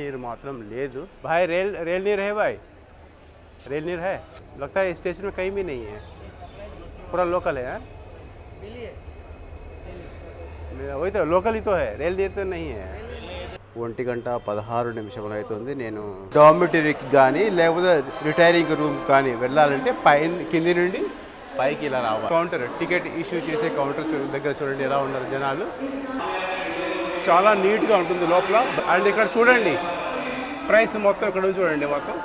नीर मात्रम लेदु भाई रेल नीर है भाई रेल नीर है लगता है स्टेशन में कहीं भी नहीं है पूरा लोकल है वही तो लोकल ही तो है रेल नीर तो नहीं है 1:16 నిమిషములు అవుతుంది నేను డార్మిటరీకి కానీ లేకపోతే రిటైరింగ్ రూమ్ కానీ వెళ్ళాలంటే పైన కింది నుండి పైకి ఇలా రావాలి కౌంటర్ టికెట్ ఇష్యూ చేసే కౌంటర్ దగ్గర చూడండి ఎలా ఉన్నారు జనాలు చాలా నీట్గా ఉంటుంది లోపల అండ్ ఇక్కడ చూడండి ప్రైస్ మొత్తం ఇక్కడ చూడండి మొత్తం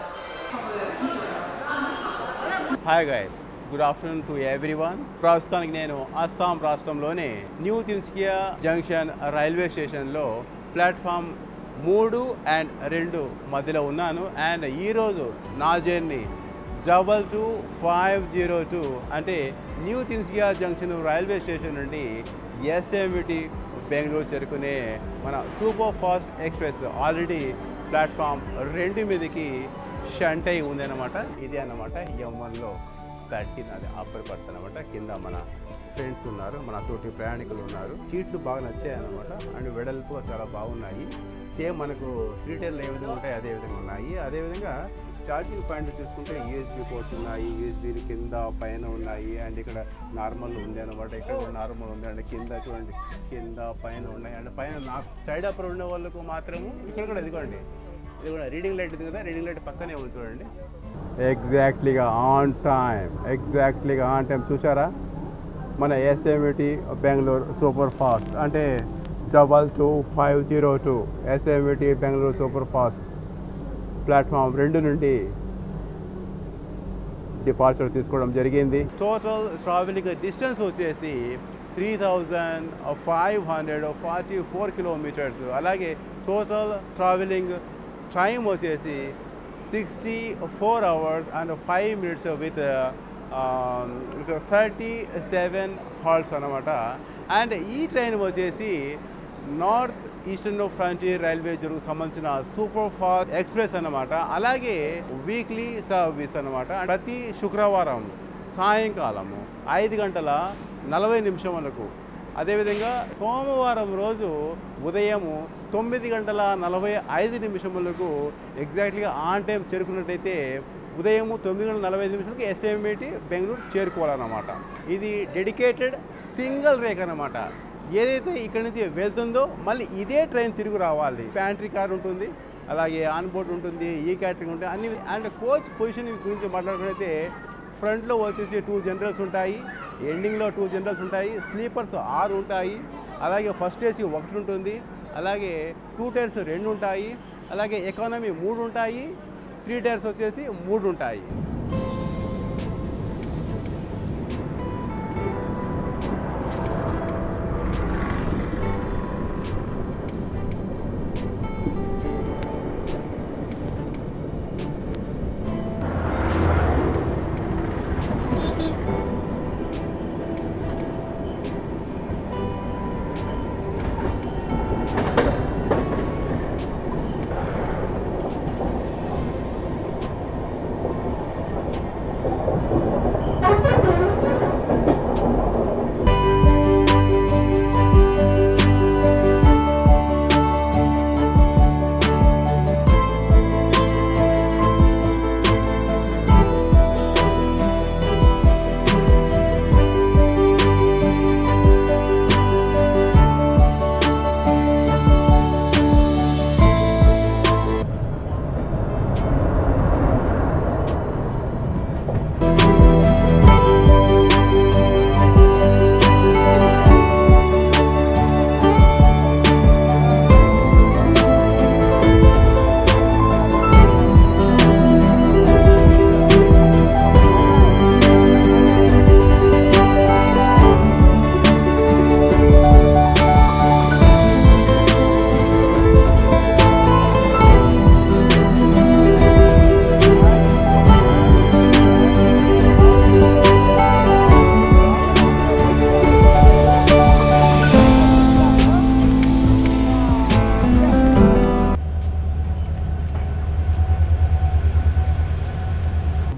hi guys good afternoon to everyone ప్రస్తుతానికి నేను అస్సాం రాష్ట్రంలోని న్యూ తిన్సుకియా జంక్షన్ రైల్వే స్టేషన్లో ప్లాట్ఫామ్ 3 and 2 మధ్యలో ఉన్నాను అండ్ ఈరోజు నా జర్నీ జబల్ 502 అంటే new Tinsukia junction railway station నుండి ఎస్ఎంవిటి బెంగళూరు చేరుకునే మన super fast express already platform 2 మీదకి షంట్ అయి ఉందన్నమాట ఇది అన్నమాట M1లో 13 అది అప్పర్ బర్త్ అనమాట కింద మన ఫ్రెండ్స్ ఉన్నారు మన తోటి ప్రయాణికులు ఉన్నారు సీట్లు బాగా నచ్చాయి అన్నమాట అండ్ వెడల్పు చాలా బాగున్నాయి సేమ్ మనకు రీటైల్లో ఏ విధంగా ఉంటాయి అదే విధంగా ఉన్నాయి అదేవిధంగా ఛార్జింగ్ పాయింట్లు చూసుకుంటే USB పోర్ట్స్ ఉన్నాయి USB కింద పైన ఉన్నాయి అండ్ ఇక్కడ నార్మల్ ఉంది అనమాట ఇక్కడ కూడా నార్మల్ ఉంది అండ్ కింద చూడండి కింద పైన ఉన్నాయి అండ్ పైన సైడ్ అప్పర్ ఉండే వాళ్ళకు మాత్రము ఇక్కడ కూడా ఇదిగోండి ఇది కూడా రీడింగ్ లైట్ ఉంది కదా రీడింగ్ లైట్ పక్కనే ఉంది చూడండి ఎగ్జాక్ట్లీగా ఆన్ టైం చూసారా మన ఎస్ఎంవిటి బెంగళూరు సూపర్ ఫాస్ట్ అంటే జబల్ 502 SMVT Bengaluru super fast platform 2 నుండి డిపార్చర్ తీసుకోవడం జరిగింది టోటల్ ట్రావెలింగ్ డిస్టెన్స్ వచ్చేసి 3544 కిలోమీటర్స్ అలాగే టోటల్ ట్రావెలింగ్ టైం వచ్చేసి 64 hours and 5 minutes with 37 halts అన్నమాట అండ్ ఈ ట్రైన్ వచ్చేసి నార్త్ ఈస్టర్న్ ఫ్రంటియర్ రైల్వే జోన్కు సంబంధించిన సూపర్ ఫాస్ట్ ఎక్స్ప్రెస్ అన్నమాట అలాగే వీక్లీ సర్వీస్ అన్నమాట ప్రతి శుక్రవారం సాయంకాలము 5:40 అదేవిధంగా సోమవారం రోజు ఉదయము 9:45 ఎగ్జాక్ట్లీగా ఆన్ టైం చేరుకున్నట్టయితే ఉదయం 9:45 ఎస్ఎంవిటి బెంగళూరు చేరుకోవాలన్నమాట ఇది డెడికేటెడ్ సింగిల్ రేక్ అన్నమాట ఏదైతే ఇక్కడి నుంచి వెళ్తుందో మళ్ళీ ఇదే ట్రైన్ తిరిగి రావాలి ప్యాంట్రీ కార్ ఉంటుంది అలాగే ఆన్ బోర్డ్ ఉంటుంది ఈ క్యాటరింగ్ ఉంటుంది అన్ని అండ్ కోచ్ పొజిషన్ గురించి మాట్లాడుకుంటే ఫ్రంట్లో వచ్చేసి 2 జనరల్స్ ఉంటాయి ఎండింగ్లో 2 జనరల్స్ ఉంటాయి స్లీపర్స్ 6 ఉంటాయి అలాగే ఫస్ట్ ఏసీ 1 ఉంటుంది అలాగే 2 టైర్స్ 2 ఉంటాయి అలాగే ఎకానమీ 3 ఉంటాయి 3 టైర్స్ వచ్చేసి 3 ఉంటాయి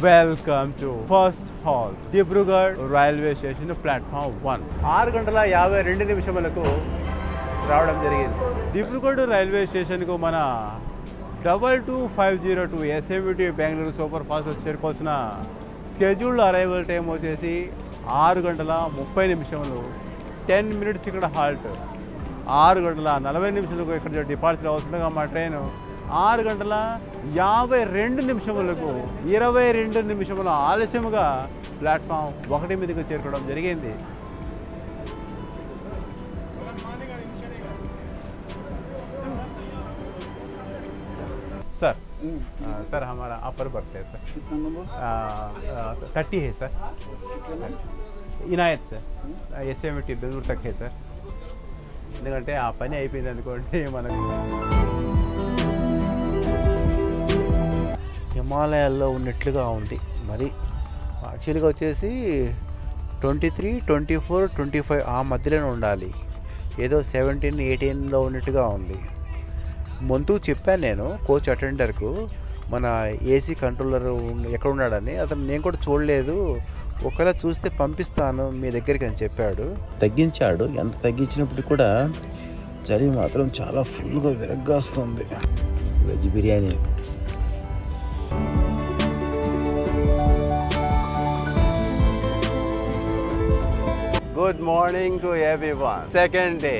welcome to first halt Dibrugarh railway station platform 1 6:52 రావడం జరిగింది దిబ్రూగఢ్ రైల్వే స్టేషన్కు మన 2250 ఎస్ఎంవిటి బెంగళూరు సూపర్ ఫాస్ట్ చేరుకోవాల్సిన స్కెడ్యూల్డ్ అరైవల్ టైం వచ్చేసి 6 గంటల 30 నిమిషములు. 10 మినిట్స్ ఇక్కడ హాల్ట్. 6 గంటల 40 నిమిషాలకు ఇక్కడ డిపార్చర్ అవుతుండగా మా ట్రైన్ 6 గంటల 52 నిమిషములకు 22 నిమిషముల ఆలస్యముగా ప్లాట్ఫామ్ 1 మీదకి చేరుకోవడం జరిగింది. सर सर हमारा अपर बर्थ है सर. कितना नंबर? 30 है सर. इनायत सर. एसएमटी बेंगलूर तक है सर. ఎందుకంటే ఆ పని అయిపోయింది అనుకోండి మనకు. హిమాలయాల్లో ఉన్నట్లుగా ఉంది. మరి యాక్చువల్గా వచ్చేసి 23, 24, 25 ఆ మధ్యలోనే ఉండాలి. ఏదో 17, 18లో ఉన్నట్టుగా ఉంది. ముందు చెప్పాను నేను కోచ్ అటెండర్కు మన ఏసీ కంట్రోలర్ ఎక్కడ ఉన్నాడని. అతను నేను కూడా చూడలేదు, ఒకవేళ చూస్తే పంపిస్తాను మీ దగ్గరికి అని చెప్పాడు. తగ్గించాడు. ఎంత తగ్గించినప్పుడు కూడా చలి మాత్రం చాలా ఫుల్గా విరగ్గా వస్తుంది. Veg biryani. Good morning to everyone. Second day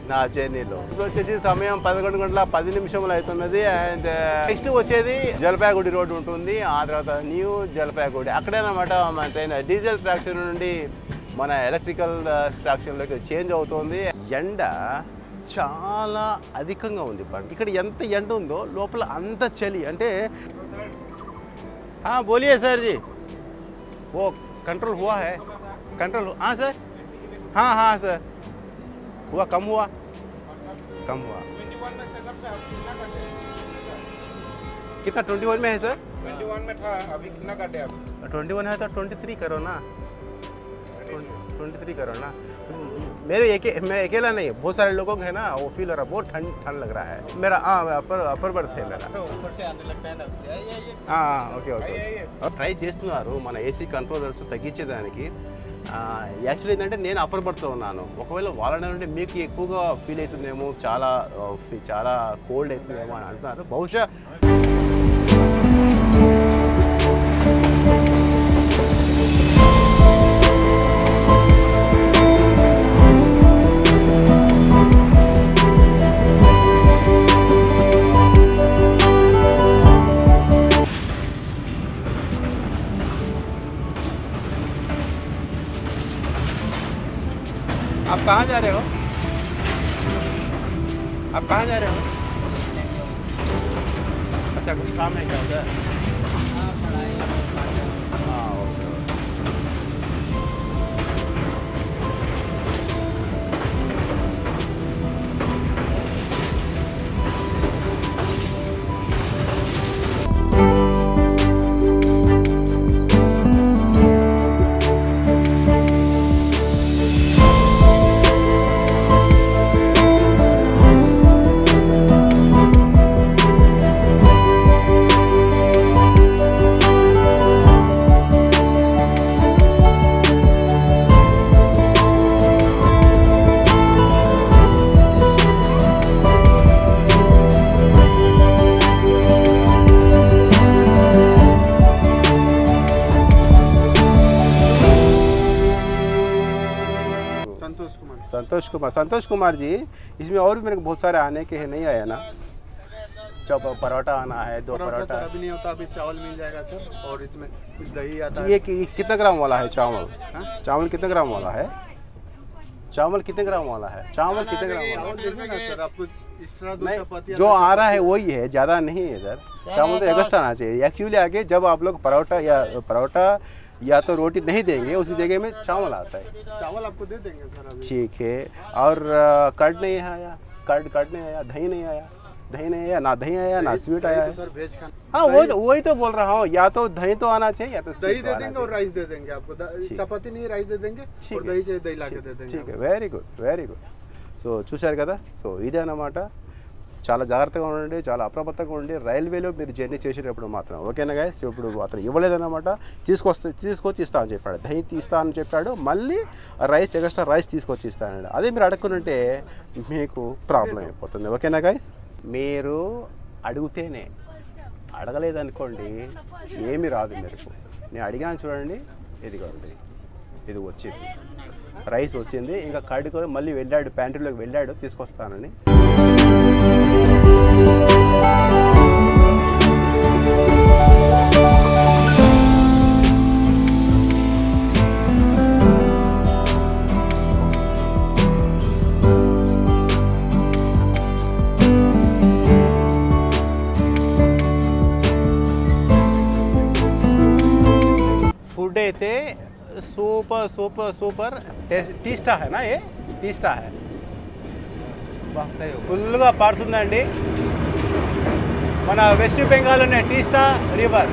నా జర్నీలో. ఇప్పుడు వచ్చేసి సమయం 11 గంటల 10 నిమిషములు అవుతున్నది. అండ్ నెక్స్ట్ వచ్చేది జల్పాయగుడి రోడ్ ఉంటుంది. ఆ తర్వాత న్యూ జల్పాయగుడి. అక్కడేనమాట మన ట్రైన్ డీజిల్ ట్రాక్షన్ నుండి మన ఎలక్ట్రికల్ ట్రాక్షన్లోకి చేంజ్ అవుతుంది. ఎండ చాలా అధికంగా ఉంది. ఇక్కడ ఎంత ఎండ ఉందో లోపల అంత చలి. అంటే బోలియే సార్ జీ ఓ కంట్రోల్ హువా హై కంట్రోల్ సార్ हाँ सर हुआ कम हुआ 21 में सेटअप था कितना 21 में है सर 21 में था अभी कितना काटे आप 21 है तो 23 करो ना 23 करो ना मैं अकेला नहीं बहुत सारे लोगों को है ना वो फील हो रहा बहुत ठंड लग रहा है मेरा अपर बर्थ है मेरा ऊपर से आने लगता है ना ఓకే ట్రై చేస్తున్నారు మన ఏసీ కంట్రోలర్స్ తగ్గించేదానికి. యాక్చువల్లీ ఏంటంటే నేను అప్పర్ బర్త్లో ఉన్నాను. ఒకవేళ వాళ్ళ నుండి మీకు ఎక్కువగా ఫీల్ అవుతుందేమో, చాలా కోల్డ్ అవుతుందేమో అని అంటున్నారు. బహుశా आप कहाँ जा रहे हो? आप कहाँ जा रहे हो? अच्छा कुछ काम है क्या उधर? हाँ ओके. संतोष कुमार जी, इसमें और भी मेरे को बहुत सारे आने के हैं, नहीं आया ना? चौप परोठा आना है, 2 परोठा अभी नहीं होता, अभी चावल मिल जाएगा सर. और इसमें कुछ दही आता है. ये कितना ग्राम वाला है चावल? चावल कितने ग्राम वाला है? चावल कितने ग्राम वाला है? चावल कितने ग्राम वाला है? देखिए ना सर, आपको इस तरह दो चपाती जो आ रहा है वही है, ज़्यादा नहीं है इधर. चावल तो एक्स्ट्रा आना चाहिए. एक्चुअली आगे जब आप लोग परोठा या तो रोटी नहीं देंगे, उसकी जगह में चावल आता है. चावल आपको दे देंगे सर अभी. ठीक है. और कर्ड नहीं आया, कर्ड नहीं आया, दही नहीं आया, ना दही आया ना स्वीट आया. सर वेज खाना. हाँ वही तो बोल रहा हूँ. या तो दही तो आना चाहिए या तो दही दे देंगे और राइस दे देंगे आपको. चपाती नहीं, राइस दे देंगे और दही चाहिए दही लाके दे देंगे. ठीक है. Very good. సో చూశారు కదా. సో ఇదే అన్నమాట. చాలా జాగ్రత్తగా ఉండండి, చాలా అప్రమత్తంగా ఉండండి రైల్వేలో మీరు జర్నీ చేసేటప్పుడు మాత్రం. ఓకేనా గైస్? ఇప్పుడు అతను ఇవ్వలేదన్నమాట. తీసుకొచ్చి ఇస్తా అని చెప్పాడు. దహి తీస్తా అని చెప్పాడు. మళ్ళీ ఎక్స్ట్రా రైస్ తీసుకొచ్చి ఇస్తానండి. అదే మీరు అడగకుంటే మీకు ప్రాబ్లం అయిపోతుంది. ఓకేనా గైస్? మీరు అడిగితేనే, అడగలేదనుకోండి ఏమి రాదు మెరుపు. నేను అడిగాను చూడండి, ఇదిగోండి ఇది వచ్చింది, రైస్ వచ్చింది. ఇంకా కడుకొని మళ్ళీ వెళ్ళాడు, ప్యాంట్రీలోకి వెళ్ళాడు తీసుకొస్తానని. फूड అయితే సూపర్ సూపర్ సూపర్ టీస్టా హేనా, ఏ టీస్టా హే, ఫుల్గా పారుతుందండి. మన వెస్ట్ బెంగాల్లోనే టీస్టా రివర్.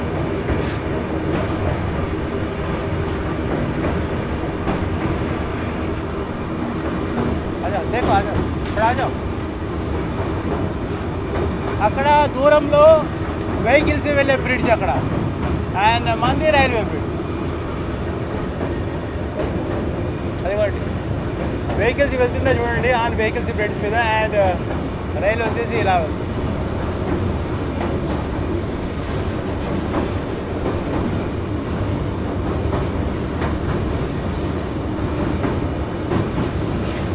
అదే దేఖో ఆజా, ఇప్పుడు ఆజా. అక్కడ దూరంలో వెహికల్స్ వెళ్ళే బ్రిడ్జ్ అక్కడ, అండ్ మంది రైల్వే బ్రిడ్జ్. అదిగోండి వెహికల్స్ వెళ్తుందా చూడండి, ఆన్ వెహికల్స్ బ్రిడ్జ్ మీద, అండ్ రైలు వచ్చేసి ఇలా ఉంది.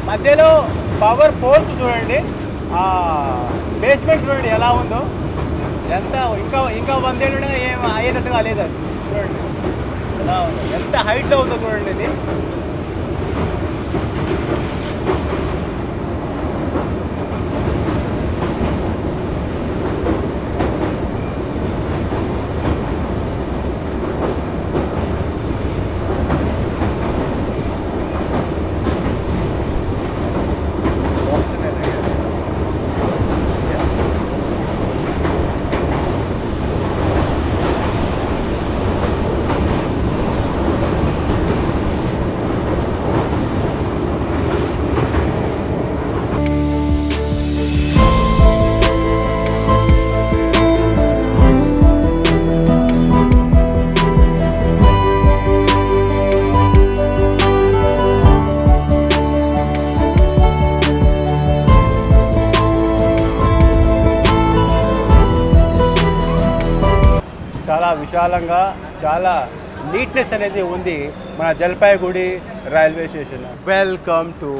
మధ్యలో పవర్ పోల్స్ చూడండి, బేస్మెంట్ చూడండి ఎలా ఉందో, ఎంత ఇంకా 100 ఏళ్ళు ఏం అయ్యేటట్టుగా లేదండి. చూడండి ఎలా ఉందో, ఎంత హైట్లో ఉందో చూడండి ఇది. చాలా విశాలంగా, చాలా నీట్నెస్ అనేది ఉంది మన Jalpaiguri railway station. Welcome to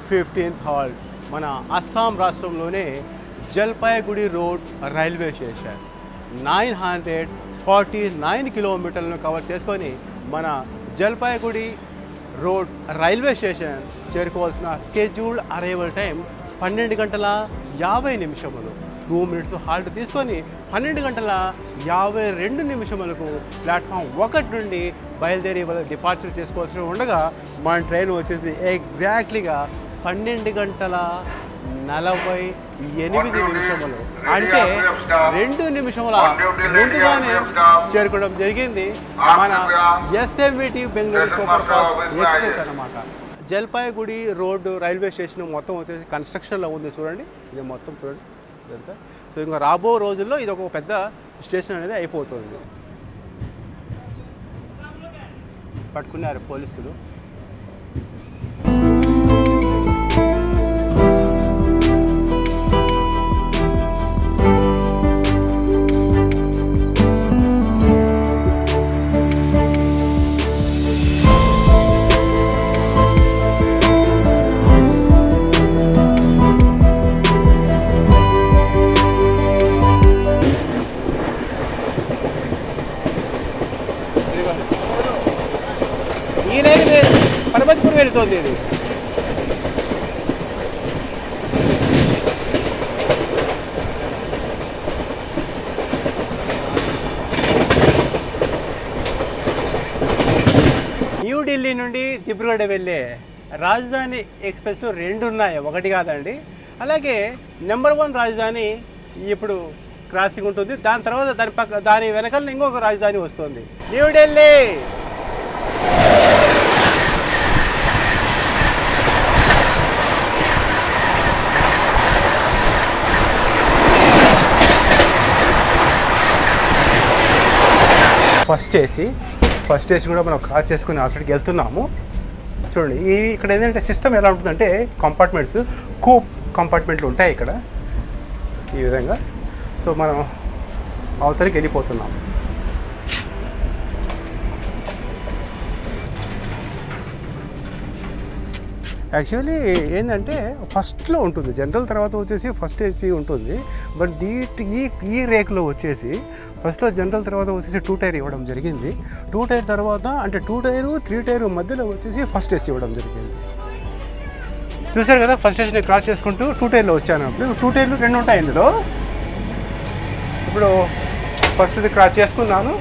15th halt, మన అస్సాం రాష్ట్రంలోనే జల్పాయిగుడి రోడ్ రైల్వే స్టేషన్. 949 కిలోమీటర్లను కవర్ చేసుకొని మన జల్పాయిగుడి రోడ్ రైల్వే స్టేషన్ చేరుకోవాల్సిన స్కెడ్యూల్డ్ అరైవల్ టైం 12 గంటల 50 నిమిషములు. 2 minutes హాల్ట్ తీసుకొని 12 గంటల 52 నిమిషములకు ప్లాట్ఫామ్ 1 నుండి బయలుదేరి డిపార్చర్ చేసుకోవాల్సి ఉండగా, మన ట్రైన్ వచ్చేసి ఎగ్జాక్ట్లీగా 12 గంటల 48 నిమిషములు, అంటే 2 నిమిషముల ముందుగానే చేరుకోవడం జరిగింది మన SMVT Bengaluru super fast express అన్నమాట. జల్పాయిగుడి రోడ్ రైల్వే స్టేషన్ మొత్తం వచ్చేసి కన్స్ట్రక్షన్లో ఉంది చూడండి, ఇది మొత్తం చూడండి ఇదంతా. సో ఇంకా రాబో రోజుల్లో ఇది ఒక పెద్ద స్టేషన్ అనేది అయిపోతుంది. పట్టుకున్నారు పోలీసులు. ఈ లైన్ పరబత్పూర్ వెళ్తుంది ఇది. న్యూఢిల్లీ నుండి దిబ్రూగఢ్ వెళ్ళే రాజధాని ఎక్స్ప్రెస్లో 2 ఉన్నాయి, ఒకటి కాదండి. అలాగే నెంబర్ 1 రాజధాని ఇప్పుడు క్రాసింగ్ ఉంటుంది, దాని తర్వాత దాని వెనకాల ఇంకొక రాజధాని వస్తుంది, న్యూఢిల్లీ. ఫస్ట్ ఏసీ కూడా మనం కార్ చేసుకుని హాస్పిటల్కి వెళ్తున్నాము. చూడండి ఇక్కడ ఏంటంటే సిస్టమ్ ఎలా ఉంటుందంటే, కంపార్ట్మెంట్స్ కూప్ కంపార్ట్మెంట్లు ఉంటాయి ఇక్కడ ఈ విధంగా. సో మనం అవతలికి వెళ్ళిపోతున్నాం. యాక్చువల్లీ ఏంటంటే ఫస్ట్లో ఉంటుంది జనరల్, తర్వాత వచ్చేసి ఫస్ట్ ఏసీ ఉంటుంది. బట్ ఈ రేకులో వచ్చేసి ఫస్ట్లో జనరల్, తర్వాత వచ్చేసి 2 టైర్ ఇవ్వడం జరిగింది. 2 టైర్ తర్వాత అంటే 2 టైరు 3 టైరు మధ్యలో వచ్చేసి ఫస్ట్ ఏసీ ఇవ్వడం జరిగింది. చూశారు కదా, ఫస్ట్ స్టేషన్ క్రాస్ చేసుకుంటూ 2 టైర్లో వచ్చాను. అప్పుడు 2 టైర్లు 2 ఉంటాయి ఇందులో. ఇప్పుడు ఫస్ట్ది క్రాస్ చేసుకున్నాను.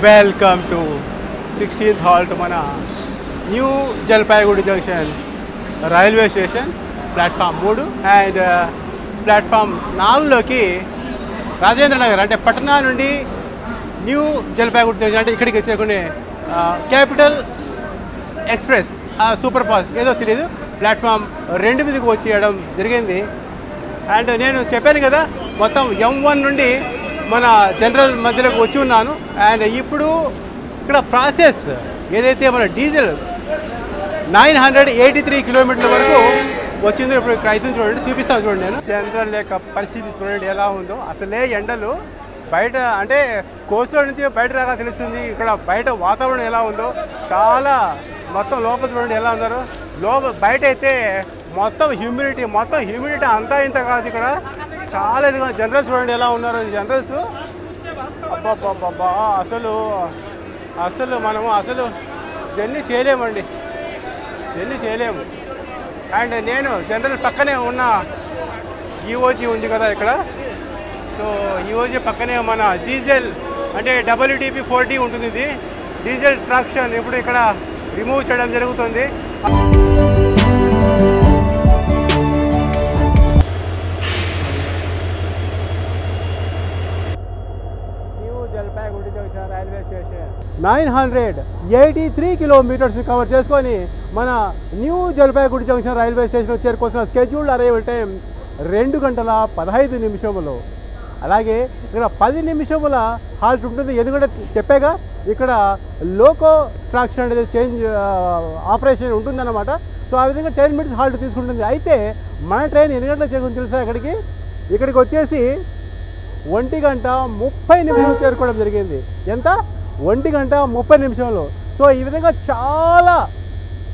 వెల్కమ్ టు 16th హాల్ట్ మన new Jalpaiguri junction railway station platform 3 and platform 4లోకి రాజేంద్ర నగర్ అంటే పటనా నుండి న్యూ జల్పాయిగూడి జంక్షన్ అంటే ఇక్కడికి వచ్చేకునే క్యాపిటల్ ఎక్స్ప్రెస్ సూపర్ ఫాస్ట్ ఏదో తెలియదు ప్లాట్ఫామ్ 2 మీదకి వచ్చేయడం జరిగింది. అండ్ నేను చెప్పాను కదా మొత్తం M1 నుండి మన జనరల్ మధ్యలోకి వచ్చి ఉన్నాను. అండ్ ఇప్పుడు ఇక్కడ ప్రాసెస్ ఏదైతే మన డీజిల్ 983 కిలోమీటర్ల వరకు వచ్చిందో ఇప్పుడు ప్రయత్నం చూడండి, చూపిస్తాను చూడండి. నేను జనరల్ యొక్క పరిస్థితి చూడండి ఎలా ఉందో. అసలే ఎండలు బయట అంటే కోస్ట్లో నుంచి బయట రాగా తెలుస్తుంది. ఇక్కడ బయట వాతావరణం ఎలా ఉందో చాలా మొత్తం లోపల చూడండి ఎలా ఉన్నారు. బయట అయితే మొత్తం హ్యూమిడిటీ అంతా ఇంత కాదు. ఇక్కడ చాలా ఇదిగా జనరల్స్ చూడండి ఎలా ఉన్నారు జనరల్స్. అబ్బా అసలు మనము జర్నీ చేయలేము. అండ్ నేను జనరల్ పక్కనే ఉన్న ఈఓజీ ఉంది కదా ఇక్కడ. సో ఈఓజీ పక్కనే మన డీజిల్ అంటే WDP 4D ఉంటుంది. ఇది డీజిల్ ట్రాక్షన్ ఇప్పుడు ఇక్కడ రిమూవ్ చేయడం జరుగుతుంది. రైల్వే స్టేషన్ 983 కిలోమీటర్స్ కవర్ చేసుకొని మన new Jalpaiguri junction railway station చేరుకోవాల్సిన స్కెడ్యూల్డ్ అరైవల్ టైం 2 గంటల 15 నిమిషములు. అలాగే ఇక్కడ 10 నిమిషముల హాల్ట్ ఉంటుంది. ఎందుకంటే చెప్పాగా ఇక్కడ లోకో ట్రాక్షన్ అనేది చేంజ్ ఆపరేషన్ ఉంటుందన్నమాట. సో ఆ విధంగా 10 మినిట్స్ హాల్ట్ తీసుకుంటుంది. అయితే మన ట్రైన్ ఎన్ని గంటలకు చేరుకుంది తెలుసా? ఇక్కడికి వచ్చేసి 1 గంట 30 నిమిషాలు చేరుకోవడం జరిగింది. ఎంత? 1 గంట 30 నిమిషాలు. సో ఈ విధంగా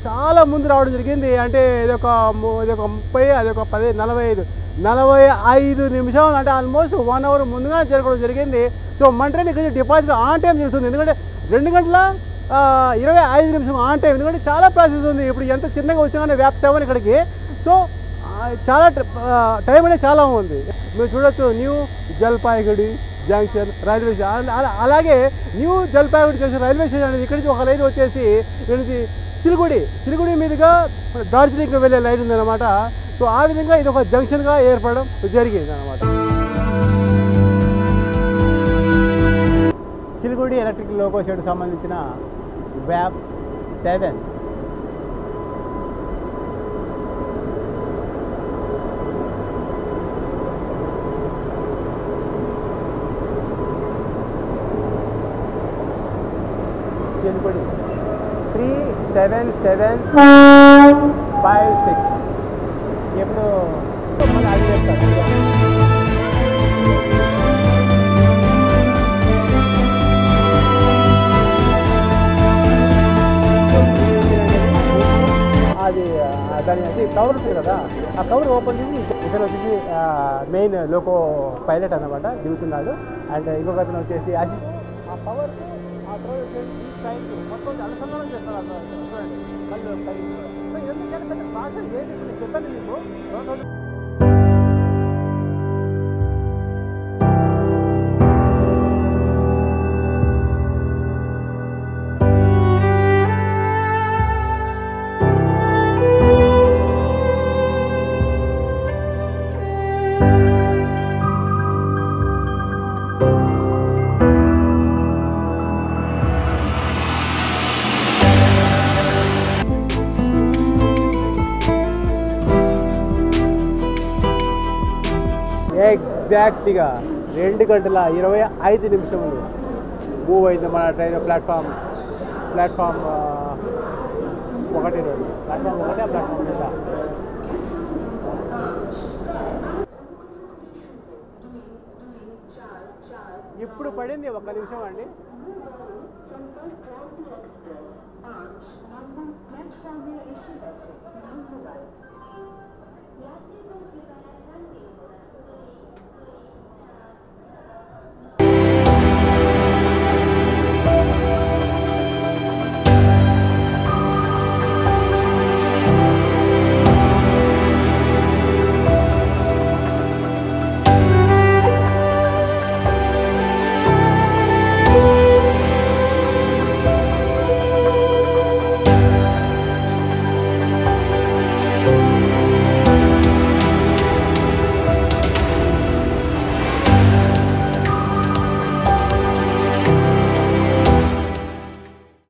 చాలా ముందు రావడం జరిగింది. అంటే ఇదొక 30, అదొక 10, 45 నిమిషాలు అంటే ఆల్మోస్ట్ 1 అవర్ ముందుగా చేరుకోవడం జరిగింది. సో మన ట్రైన్ ఇక్కడ డిపాజిట్ ఆన్ టైం జరుగుతుంది. ఎందుకంటే 2 గంటల 25 నిమిషం ఆన్ టైం. ఎందుకంటే చాలా ప్రాసెస్ ఉంది. ఇప్పుడు ఎంత చిన్నగా వచ్చామని వ్యాప్ 7 ఇక్కడికి. సో చాలా టైం అనేది చాలా ఉంది. మీరు చూడొచ్చు new Jalpaiguri junction railway station. అలాగే new Jalpaiguri junction railway station అనేది ఇక్కడి నుంచి ఒక లైన్ వచ్చేసి ఇక్కడ నుంచి సిలిగుడి మీదుగా డార్జిలింగ్ వెళ్ళే లైన్ ఉందన్నమాట. సో ఆ విధంగా ఇది ఒక జంక్షన్గా ఏర్పడడం జరిగింది అన్నమాట. సిలిగుడి ఎలక్ట్రిక్ లోకో షెడ్ సంబంధించిన వ్యాప్ 7 37756 ఎప్పుడు మళ్ళీ అది చేస్తారు. అది దాని అది కవర్ ఉంటుంది కదా, ఆ కవర్ ఓపెన్ చేసి ఇతను వచ్చేసి మెయిన్ లోకో పైలట్ అన్నమాట దిగుతున్నాడు. అండ్ ఇంకొక అతను వచ్చేసి ఆ పవర్ ఆ ట్రైన్ మొత్తం అనుసంధానం చేస్తారు అన్నమాట. చూడండి కళ్ళు ఎందుకంటే పెద్ద భాష ఏది చెప్పండి మీకు. ఎగ్జాక్ట్గా 2 గంటల 25 నిమిషములు మూవ్ అయింది మన ట్రైన్. Platform 1 platform 1 platform 2. ఇప్పుడు పడింది 1 నిమిషం అండి.